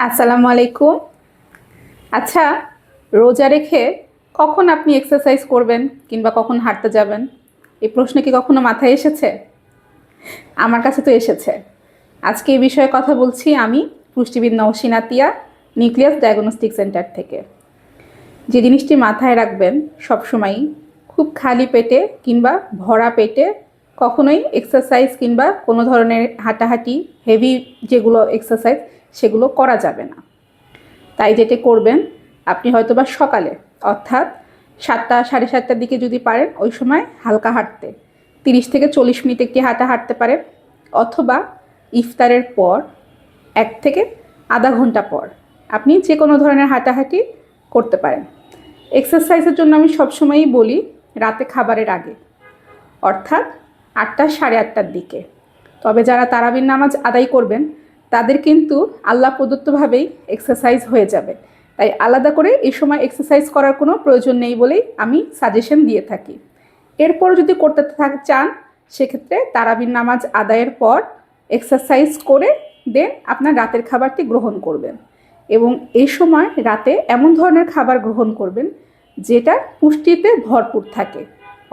আসসালামু আলাইকুম। আচ্ছা, রোজা রেখে কখন আপনি এক্সারসাইজ করবেন কিংবা কখন হাঁটতে যাবেন, এই প্রশ্ন কি কখনো মাথায় এসেছে? আমার কাছে তো এসেছে। আজকে এই বিষয়ে কথা বলছি আমি, পুষ্টিবিদ নওশিন আতিয়া, নিউক্লিয়াস ডায়াগনস্টিক সেন্টার থেকে। যে জিনিসটি মাথায় রাখবেন সবসময়ই, খুব খালি পেটে কিংবা ভরা পেটে কখনোই এক্সারসাইজ কিংবা কোনো ধরনের হাঁটাহাঁটি, হেভি যেগুলো এক্সারসাইজ, সেগুলো করা যাবে না। তাই যেটা করবেন, আপনি হয়তোবা সকালে অর্থাৎ 7টা সাড়ে 7টার দিকে যদি পারেন ওই সময় হালকা হাঁটতে 30 থেকে 40 মিনিট একটি হাঁটতে পারেন, অথবা ইফতারের পর 1 থেকে আধা ঘন্টা পর আপনি যে কোনো ধরনের হাঁটাহাঁটি করতে পারেন। এক্সারসাইজের জন্য আমি সবসময়ই বলি রাতে খাবারের আগে, অর্থাৎ 8টা সাড়ে 8টার দিকে। তবে যারা তারাবির নামাজ আদায় করবেন তাদের কিন্তু আল্লাহ প্রদত্তভাবেই এক্সারসাইজ হয়ে যাবে, তাই আলাদা করে এই সময় এক্সারসাইজ করার কোনো প্রয়োজন নেই বলেই আমি সাজেশন দিয়ে থাকি। এরপর যদি করতে চান সেক্ষেত্রে তারাবির নামাজ আদায়ের পর এক্সারসাইজ করে দেন আপনার রাতের খাবারটি গ্রহণ করবেন, এবং এই সময় রাতে এমন ধরনের খাবার গ্রহণ করবেন যেটা পুষ্টিতে ভরপুর থাকে,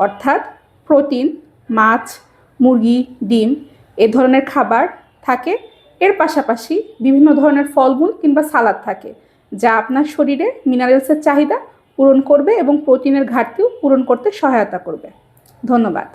অর্থাৎ প্রোটিন, মাছ, মুরগি, ডিম এ ধরনের খাবার থাকে। এর পাশাপাশি বিভিন্ন ধরনের ফলমূল কিংবা সালাদ থাকে, যা আপনার শরীরে মিনারেলসের চাহিদা পূরণ করবে এবং প্রোটিনের ঘাটতিও পূরণ করতে সহায়তা করবে। ধন্যবাদ।